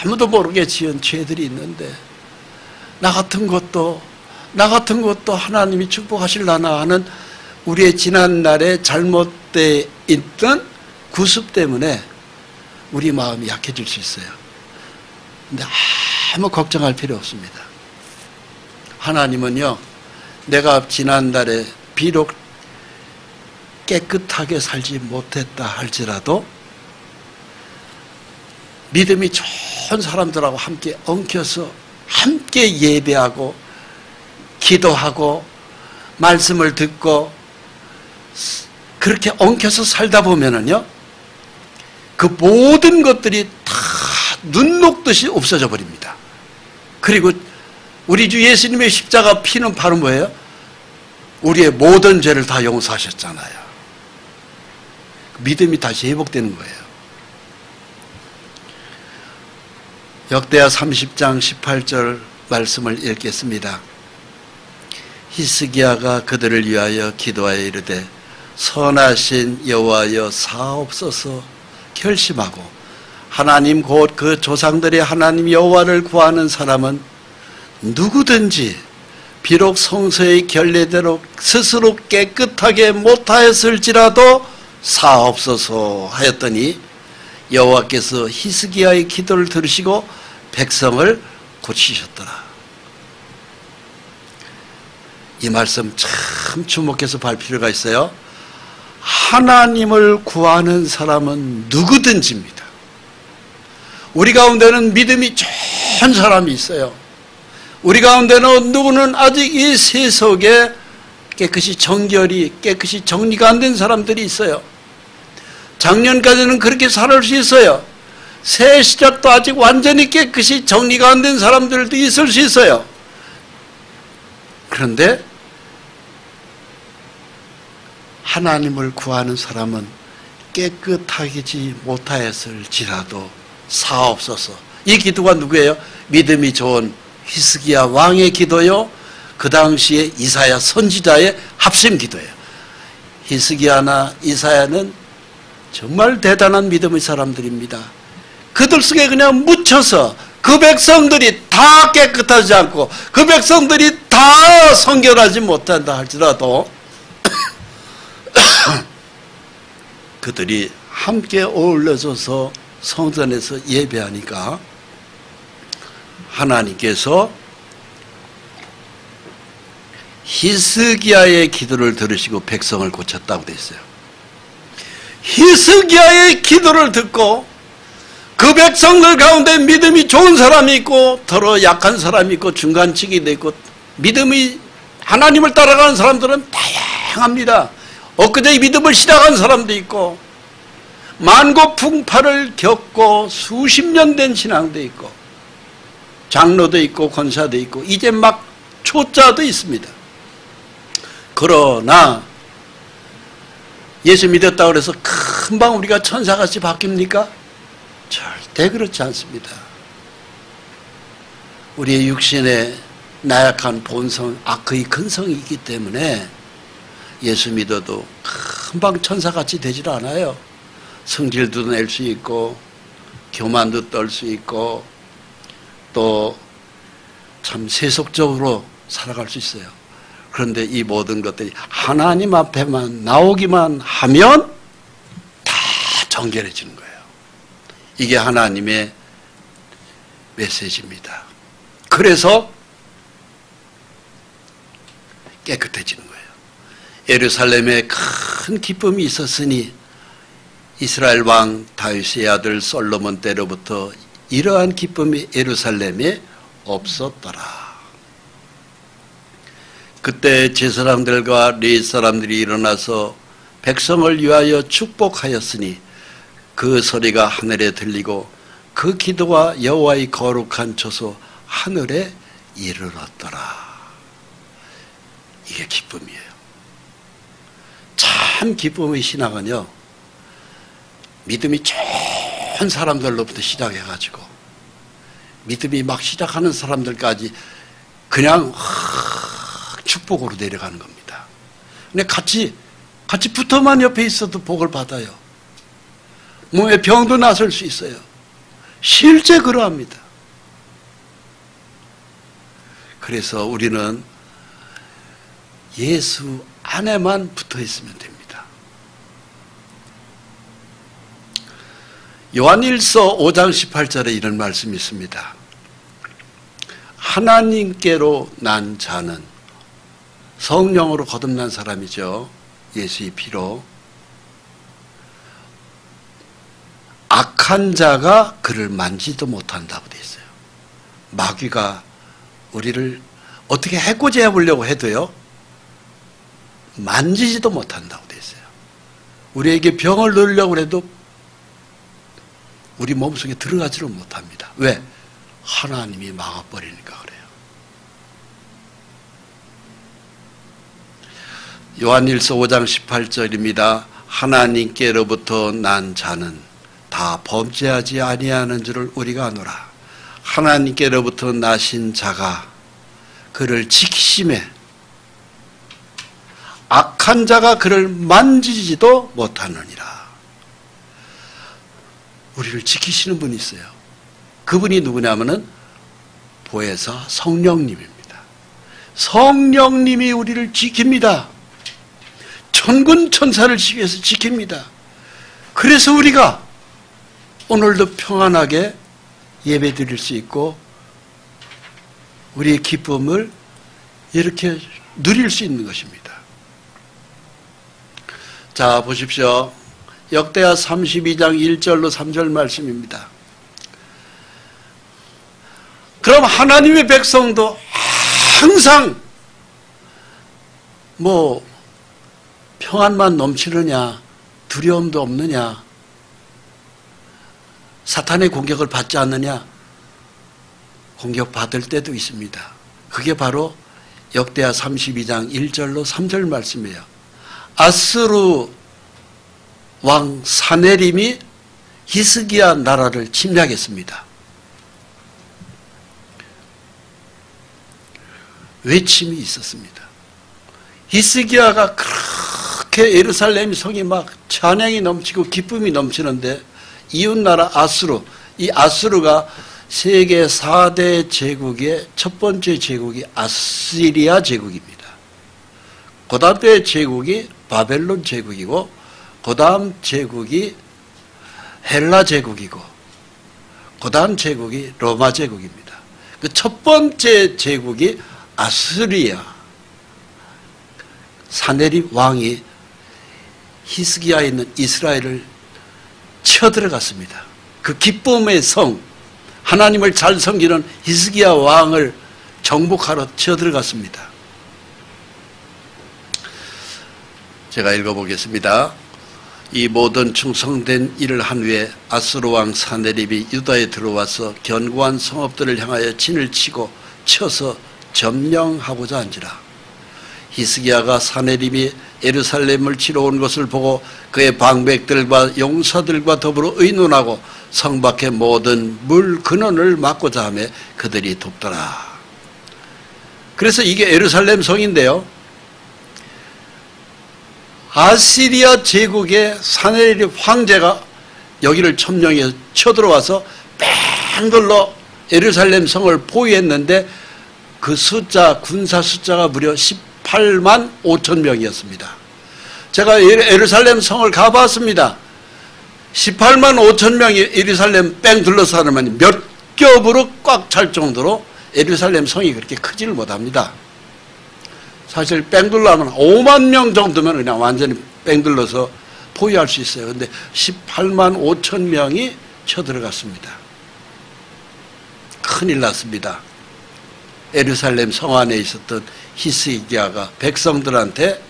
아무도 모르게 지은 죄들이 있는데 나 같은 것도 하나님이 축복하실라나 하는 우리의 지난날에 잘못되어 있던 구습 때문에 우리 마음이 약해질 수 있어요. 근데 아무 걱정할 필요 없습니다. 하나님은요, 내가 지난날에 비록 깨끗하게 살지 못했다 할지라도 믿음이 좋은 사람들하고 함께 엉켜서 함께 예배하고 기도하고 말씀을 듣고 그렇게 엉켜서 살다 보면은요, 그 모든 것들이 다 눈 녹듯이 없어져 버립니다. 그리고 우리 주 예수님의 십자가 피는 바로 뭐예요? 우리의 모든 죄를 다 용서하셨잖아요. 믿음이 다시 회복되는 거예요. 역대하 30장 18절 말씀을 읽겠습니다. 히스기야가 그들을 위하여 기도하여 이르되 선하신 여호와여 사옵소서 결심하고 하나님 곧 그 조상들의 하나님 여호와를 구하는 사람은 누구든지 비록 성서의 결례대로 스스로 깨끗하게 못하였을지라도 사옵소서 하였더니 여호와께서 히스기야의 기도를 들으시고 백성을 고치셨더라. 이 말씀 참 주목해서 볼 필요가 있어요. 하나님을 구하는 사람은 누구든지입니다. 우리 가운데는 믿음이 좋은 사람이 있어요. 우리 가운데는 누구는 아직 이 세속에 깨끗이 정결이 깨끗이 정리가 안 된 사람들이 있어요. 작년까지는 그렇게 살을 수 있어요. 새 시작도 아직 완전히 깨끗이 정리가 안 된 사람들도 있을 수 있어요. 그런데 하나님을 구하는 사람은 깨끗하지 못하였을지라도 사옵소서. 이 기도가 누구예요? 믿음이 좋은 히스기야 왕의 기도요, 그 당시에 이사야 선지자의 합심 기도예요. 히스기야나 이사야는 정말 대단한 믿음의 사람들입니다. 그들 속에 그냥 묻혀서 그 백성들이 다 깨끗하지 않고 그 백성들이 다 성결하지 못한다 할지라도 그들이 함께 어울려져서 성전에서 예배하니까 하나님께서 히스기야의 기도를 들으시고 백성을 고쳤다고 되어 있어요. 히스기야의 기도를 듣고 그 백성들 가운데 믿음이 좋은 사람이 있고 더러 약한 사람이 있고 중간치기도 있고 믿음이 하나님을 따라가는 사람들은 다양합니다. 엊그제 믿음을 시작한 사람도 있고 만고풍파를 겪고 수십 년 된 신앙도 있고 장로도 있고 권사도 있고 이제 막 초짜도 있습니다. 그러나 예수 믿었다고 해서 금방 우리가 천사같이 바뀝니까? 절대 그렇지 않습니다. 우리의 육신의 나약한 본성, 악의 근성이 있기 때문에 예수 믿어도 금방 천사같이 되질 않아요. 성질도 낼 수 있고 교만도 떨 수 있고 또 참 세속적으로 살아갈 수 있어요. 그런데 이 모든 것들이 하나님 앞에만 나오기만 하면 다 정결해지는 거예요. 이게 하나님의 메시지입니다. 그래서 깨끗해지는 거예요. 예루살렘에 큰 기쁨이 있었으니 이스라엘 왕 다윗의 아들 솔로몬 때로부터 이러한 기쁨이 예루살렘에 없었더라. 그때 제사장들과 레위 사람들이 일어나서 백성을 위하여 축복하였으니 그 소리가 하늘에 들리고 그 기도가 여호와의 거룩한 처소 하늘에 이르렀더라. 이게 기쁨이에요. 참 기쁨의 신앙은요, 믿음이 좋은 사람들로부터 시작해가지고 믿음이 막 시작하는 사람들까지 그냥 축복으로 내려가는 겁니다. 근데 같이 붙어만 옆에 있어도 복을 받아요. 몸에 병도 나설 수 있어요. 실제 그러합니다. 그래서 우리는 예수 안에만 붙어 있으면 됩니다. 요한일서 5장 18절에 이런 말씀이 있습니다. 하나님께로 난 자는, 성령으로 거듭난 사람이죠. 예수의 피로. 악한 자가 그를 만지도 못한다고 되어 있어요. 마귀가 우리를 어떻게 해코지 해보려고 해도요, 만지지도 못한다고 되어 있어요. 우리에게 병을 넣으려고 해도 우리 몸속에 들어가지를 못합니다. 왜? 하나님이 막아버리니까 그래요. 요한일서 5장 18절입니다. 하나님께로부터 난 자는 다 범죄하지 아니하는 줄을 우리가 아노라. 하나님께로부터 나신 자가 그를 지키심에 악한 자가 그를 만지지도 못하느니라. 우리를 지키시는 분이 있어요. 그분이 누구냐면은 보혜사 성령님입니다. 성령님이 우리를 지킵니다. 천군 천사를 위해서 지킵니다. 그래서 우리가 오늘도 평안하게 예배 드릴 수 있고 우리의 기쁨을 이렇게 누릴 수 있는 것입니다. 자, 보십시오. 역대하 32장 1절로 3절 말씀입니다. 그럼 하나님의 백성도 항상 뭐 평안만 넘치느냐, 두려움도 없느냐, 사탄의 공격을 받지 않느냐, 공격받을 때도 있습니다. 그게 바로 역대하 32장 1절로 3절 말씀이에요. 아스루 왕 사네림이 히스기야 나라를 침략했습니다. 외침이 있었습니다. 히스기야가 그렇게 예루살렘 성이 막 찬양이 넘치고 기쁨이 넘치는데 이웃나라 아수르, 이 아수르가 세계 4대 제국의 첫 번째 제국이 아시리아 제국입니다. 그 다음에 제국이 바벨론 제국이고 그 다음 제국이 헬라 제국이고 그 다음 제국이 로마 제국입니다. 그 첫 번째 제국이 아스리아 사네립 왕이 히스기야에 있는 이스라엘을 쳐들어갔습니다. 그 기쁨의 성, 하나님을 잘 섬기는 히스기야 왕을 정복하러 쳐들어갔습니다. 제가 읽어보겠습니다. 이 모든 충성된 일을 한 후에 아수르 왕 사네립이 유다에 들어와서 견고한 성읍들을 향하여 진을 치고 쳐서 점령하고자 한지라. 히스기야가 사네립이 예루살렘을 치러 온 것을 보고 그의 방백들과 용사들과 더불어 의논하고 성 밖의 모든 물 근원을 막고자 하며 그들이 돕더라. 그래서 이게 예루살렘 성인데요, 아시리아 제국의 사네립 황제가 여기를 점령해 쳐들어와서 뺑글로 예루살렘 성을 포위했는데 그 숫자, 군사 숫자가 무려 18만 5천 명이었습니다. 제가 예루살렘 성을 가봤습니다. 18만 5천 명이 예루살렘 뺑 둘러싸면 몇 겹으로 꽉 찰 정도로 예루살렘 성이 그렇게 크지를 못합니다. 사실 뺑 둘러하면 5만 명 정도면 그냥 완전히 뺑 둘러서 포위할 수 있어요. 그런데 18만 5천 명이 쳐들어갔습니다. 큰일 났습니다. 예루살렘 성 안에 있었던 히스기야가 백성들한테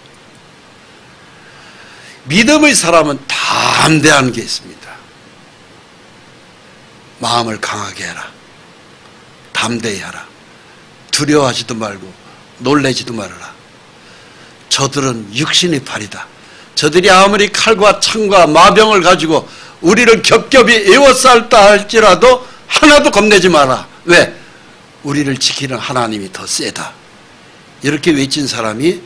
믿음의 사람은 담대한 게 있습니다. 마음을 강하게 해라. 담대히 하라. 두려워하지도 말고 놀래지도 말아라. 저들은 육신의 팔이다. 저들이 아무리 칼과 창과 마병을 가지고 우리를 겹겹이 에워싸다 할지라도 하나도 겁내지 마라. 왜? 우리를 지키는 하나님이 더 세다. 이렇게 외친 사람이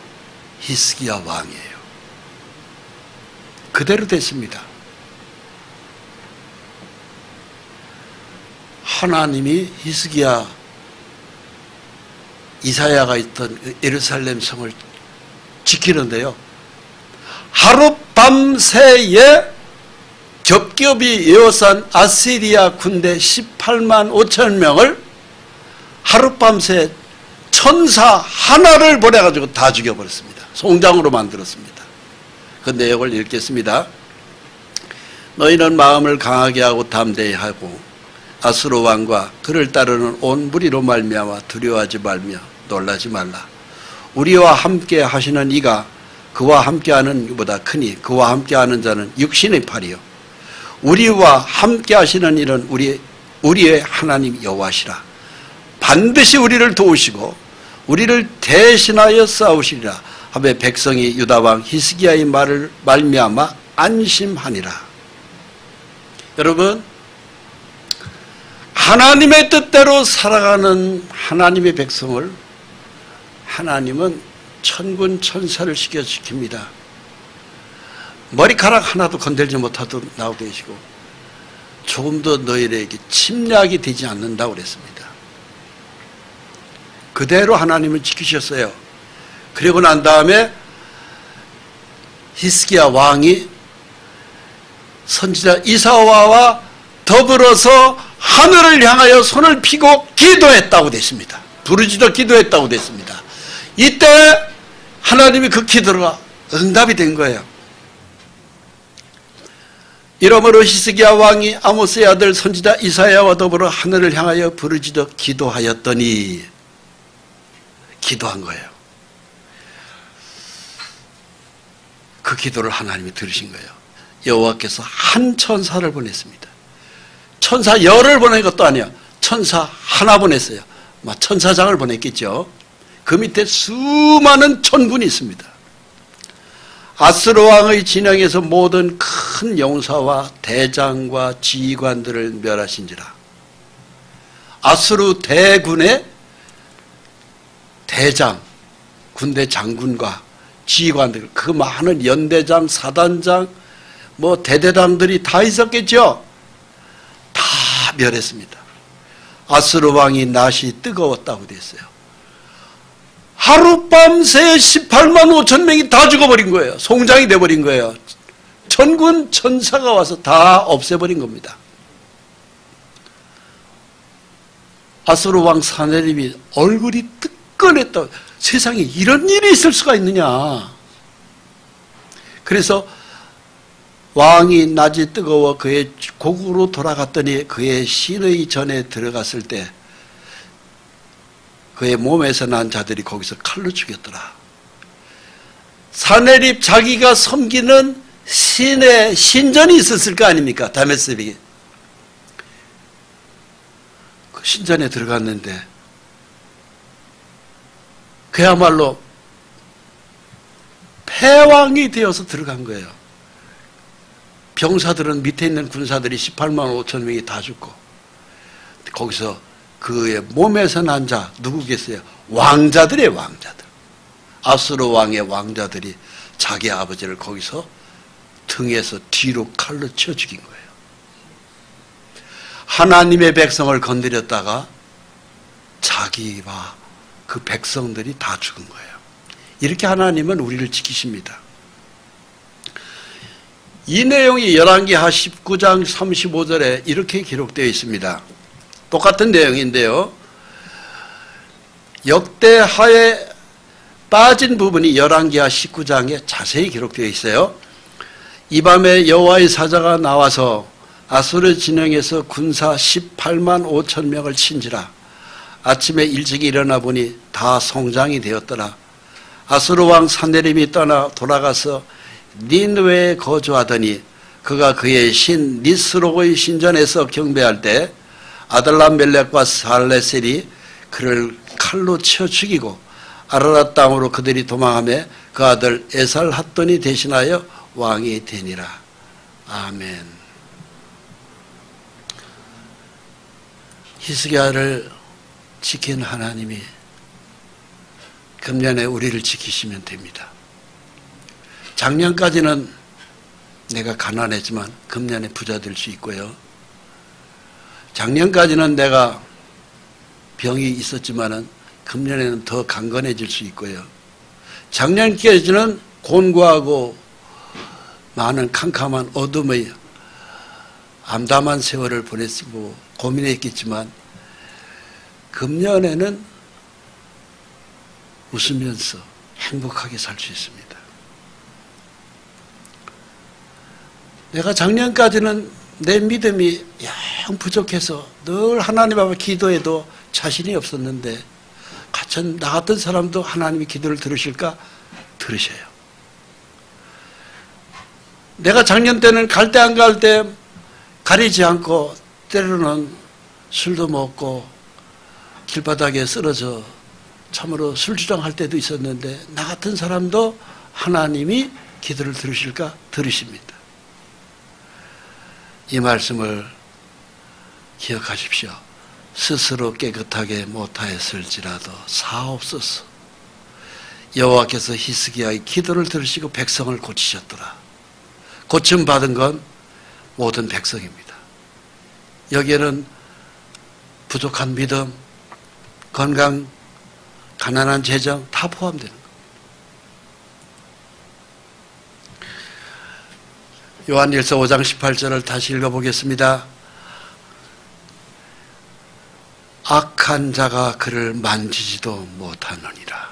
히스기야 왕이에요. 그대로 됐습니다. 하나님이 히스기야 이사야가 있던 예루살렘 성을 지키는데요, 하룻밤새에 겹겹이 에워싼 아시리아 군대 18만 5천 명을 하룻밤새 천사 하나를 보내가지고 다 죽여버렸습니다. 송장으로 만들었습니다. 그 내용을 읽겠습니다. 너희는 마음을 강하게 하고 담대히 하고 아수르 왕과 그를 따르는 온 무리로 말미암아 두려워하지 말며 놀라지 말라. 우리와 함께 하시는 이가 그와 함께하는 이보다 크니 그와 함께하는 자는 육신의 팔이요 우리와 함께 하시는 이는 우리의 하나님 여호와시라. 반드시 우리를 도우시고 우리를 대신하여 싸우시리라 하며 백성이 유다왕 히스기야의 말을 말미암아 안심하니라. 여러분, 하나님의 뜻대로 살아가는 하나님의 백성을 하나님은 천군 천사를 시켜 지킵니다. 머리카락 하나도 건들지 못하도록 나오게 해주시고 조금도 너희에게 침략이 되지 않는다고 그랬습니다. 그대로 하나님을 지키셨어요. 그리고 난 다음에 히스기야 왕이 선지자 이사야와 더불어서 하늘을 향하여 손을 펴고 기도했다고 됐습니다. 부르짖어 기도했다고 됐습니다. 이때 하나님이 그 기도가 응답이 된 거예요. 이러므로 히스기야 왕이 아모스의 아들 선지자 이사야와 더불어 하늘을 향하여 부르짖어 기도하였더니 기도한 거예요. 그 기도를 하나님이 들으신 거예요. 여호와께서 한 천사를 보냈습니다. 천사 열을 보낸 것도 아니야. 천사 하나 보냈어요. 천사장을 보냈겠죠. 그 밑에 수많은 천군이 있습니다. 아수르 왕의 진영에서 모든 큰 용사와 대장과 지휘관들을 멸하신지라. 아수르 대군의 대장, 군대 장군과 지휘관들, 그 많은 연대장, 사단장, 대대장들이 다 있었겠죠. 다 멸했습니다. 아수르 왕이 낯이 뜨거웠다고 됐어요. 하룻밤새 18만 5천 명이 다 죽어버린 거예요. 송장이 돼버린 거예요. 천군 천사가 와서 다 없애버린 겁니다. 아수르 왕 사네립이 얼굴이 뜨끈했다. 세상에 이런 일이 있을 수가 있느냐. 그래서 왕이 낯이 뜨거워 그의 고국으로 돌아갔더니 그의 신의 전에 들어갔을 때 그의 몸에서 난 자들이 거기서 칼로 죽였더라. 사네립 자기가 섬기는 신의 신전이 있었을 거 아닙니까? 다메섹에. 그 신전에 들어갔는데 그야말로 패왕이 되어서 들어간 거예요. 병사들은 밑에 있는 군사들이 18만 5천 명이 다 죽고 거기서 그의 몸에서 난 자 누구겠어요? 왕자들이에요. 왕자들. 아수르 왕의 왕자들이 자기 아버지를 거기서 등에서 뒤로 칼로 쳐 죽인 거예요. 하나님의 백성을 건드렸다가 자기와 그 백성들이 다 죽은 거예요. 이렇게 하나님은 우리를 지키십니다. 이 내용이 열왕기하 19장 35절에 이렇게 기록되어 있습니다. 똑같은 내용인데요. 역대하에 빠진 부분이 열왕기하 19장에 자세히 기록되어 있어요. 이 밤에 여호와의 사자가 나와서 아수르 진영에서 군사 18만 5천 명을 친지라. 아침에 일찍 일어나 보니 다 송장이 되었더라. 아수르 왕 산헤립이 떠나 돌아가서 니느웨에 거주하더니 그가 그의 신 니스록의 신전에서 경배할 때 아들람멜렉과 살레셀이 그를 칼로 쳐 죽이고 아라랏 땅으로 그들이 도망하며 그 아들 에살핫돈이 대신하여 왕이 되니라. 아멘. 히스기야를 지킨 하나님이 금년에 우리를 지키시면 됩니다. 작년까지는 내가 가난했지만 금년에 부자 될 수 있고요. 작년까지는 내가 병이 있었지만은 금년에는 더 강건해질 수 있고요. 작년까지는 곤고하고 많은 캄캄한 어둠의 암담한 세월을 보냈고 고민했겠지만 금년에는 웃으면서 행복하게 살 수 있습니다. 내가 작년까지는 내 믿음이 영 부족해서 늘 하나님 앞에 기도해도 자신이 없었는데 나 같은 사람도 하나님이 기도를 들으실까? 들으셔요. 내가 작년 때는 갈 때 안 갈 때 가리지 않고 때로는 술도 먹고 길바닥에 쓰러져 참으로 술주정할 때도 있었는데 나 같은 사람도 하나님이 기도를 들으실까? 들으십니다. 이 말씀을 기억하십시오. 스스로 깨끗하게 못하였을지라도 사옵소서. 여호와께서 히스기야의 기도를 들으시고 백성을 고치셨더라. 고침받은 건 모든 백성입니다. 여기에는 부족한 믿음, 건강, 가난한 재정 다 포함되는 거예요. 요한일서 5장 18절을 다시 읽어보겠습니다. 악한 자가 그를 만지지도 못하느니라.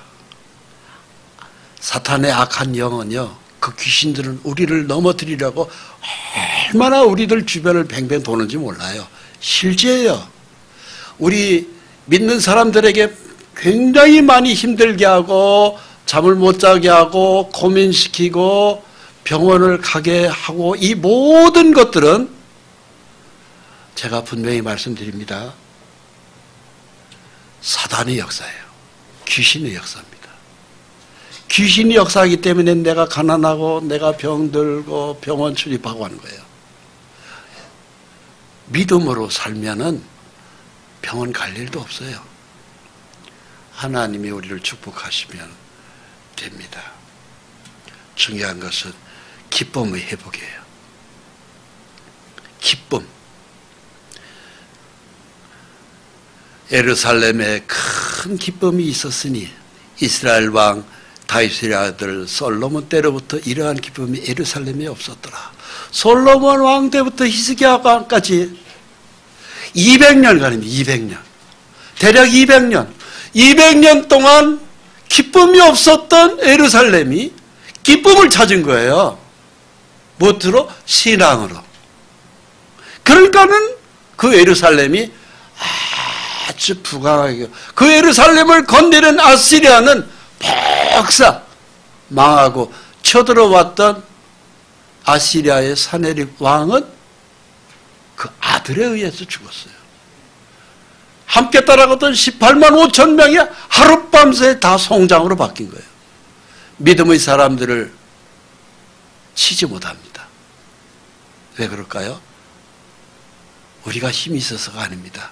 사탄의 악한 영은요, 그 귀신들은 우리를 넘어뜨리려고 얼마나 우리들 주변을 뱅뱅 도는지 몰라요. 실제예요. 우리 믿는 사람들에게 굉장히 많이 힘들게 하고 잠을 못 자게 하고 고민시키고 병원을 가게 하고 이 모든 것들은 제가 분명히 말씀드립니다. 사단의 역사예요. 귀신의 역사입니다. 귀신이 역사하기 때문에 내가 가난하고 내가 병들고 병원 출입하고 하는 거예요. 믿음으로 살면은 병원 갈 일도 없어요. 하나님이 우리를 축복하시면 됩니다. 중요한 것은 기쁨의 회복이에요. 기쁨. 예루살렘에 큰 기쁨이 있었으니 이스라엘 왕 다윗의 아들 솔로몬 때로부터 이러한 기쁨이 예루살렘에 없었더라. 솔로몬 왕 때부터 히스기야 왕까지 200년간입니다. 200년. 대략 200년. 200년 동안 기쁨이 없었던 예루살렘이 기쁨을 찾은 거예요. 무엇으로? 신앙으로. 그러니까는 그 예루살렘이 아주 부강하게, 그 예루살렘을 건드린 아시리아는 퍽사 망하고 쳐들어왔던 아시리아의 사네립 왕은 그 아들에 의해서 죽었어요. 함께 따라갔던 18만 5천 명이 하룻밤새 다 송장으로 바뀐 거예요. 믿음의 사람들을 치지 못합니다. 왜 그럴까요? 우리가 힘이 있어서가 아닙니다.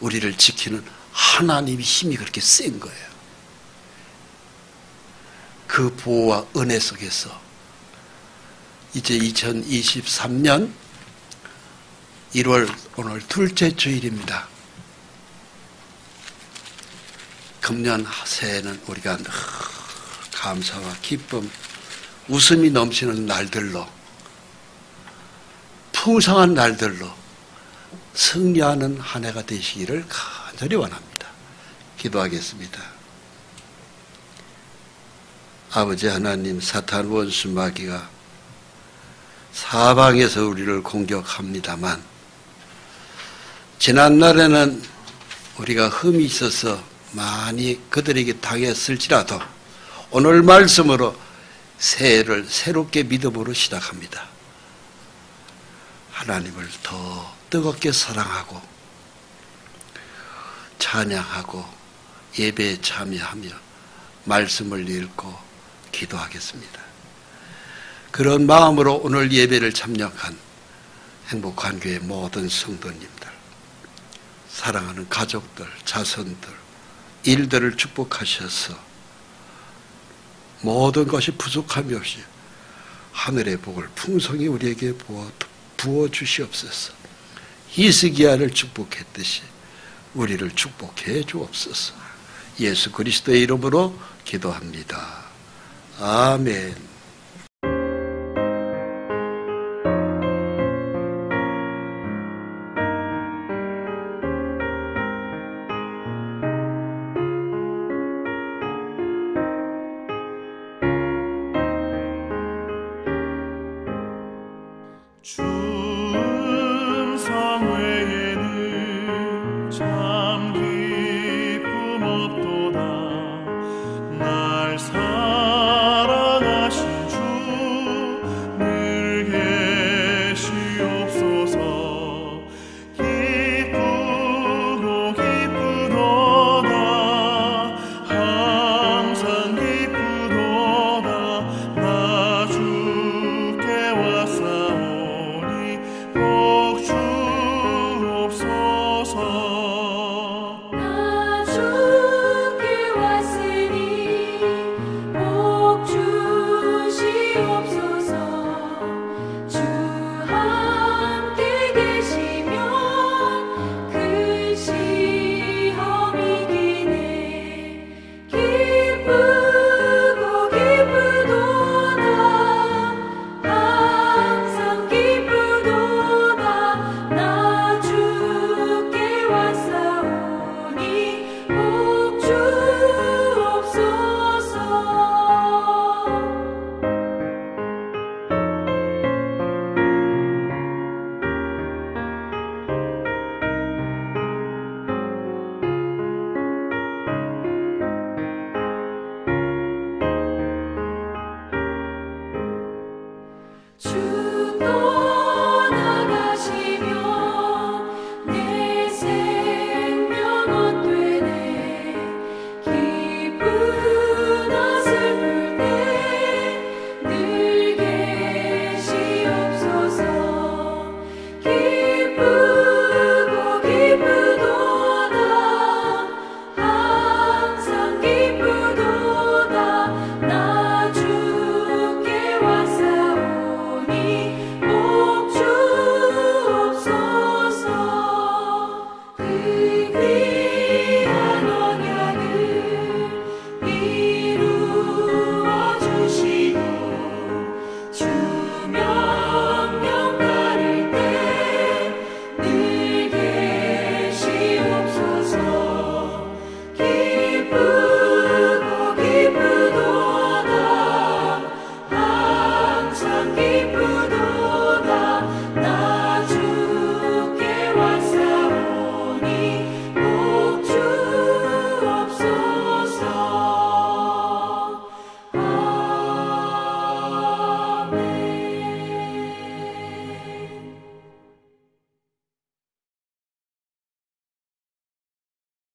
우리를 지키는 하나님의 힘이 그렇게 센 거예요. 그 보호와 은혜 속에서 이제 2023년 1월 오늘 둘째 주일입니다. 금년 새해는 우리가 감사와 기쁨, 웃음이 넘치는 날들로, 풍성한 날들로 승리하는 한 해가 되시기를 간절히 원합니다. 기도하겠습니다. 아버지 하나님, 사탄 원수 마귀가 사방에서 우리를 공격합니다만 지난날에는 우리가 흠이 있어서 많이 그들에게 당했을지라도 오늘 말씀으로 새해를 새롭게 믿음으로 시작합니다. 하나님을 더 뜨겁게 사랑하고 찬양하고 예배에 참여하며 말씀을 읽고 기도하겠습니다. 그런 마음으로 오늘 예배를 참여한 행복한 교회 모든 성도님들, 사랑하는 가족들, 자손들, 일들을 축복하셔서 모든 것이 부족함이 없이 하늘의 복을 풍성히 우리에게 부어주시옵소서. 히스기야를 축복했듯이 우리를 축복해 주옵소서. 예수 그리스도의 이름으로 기도합니다. 아멘.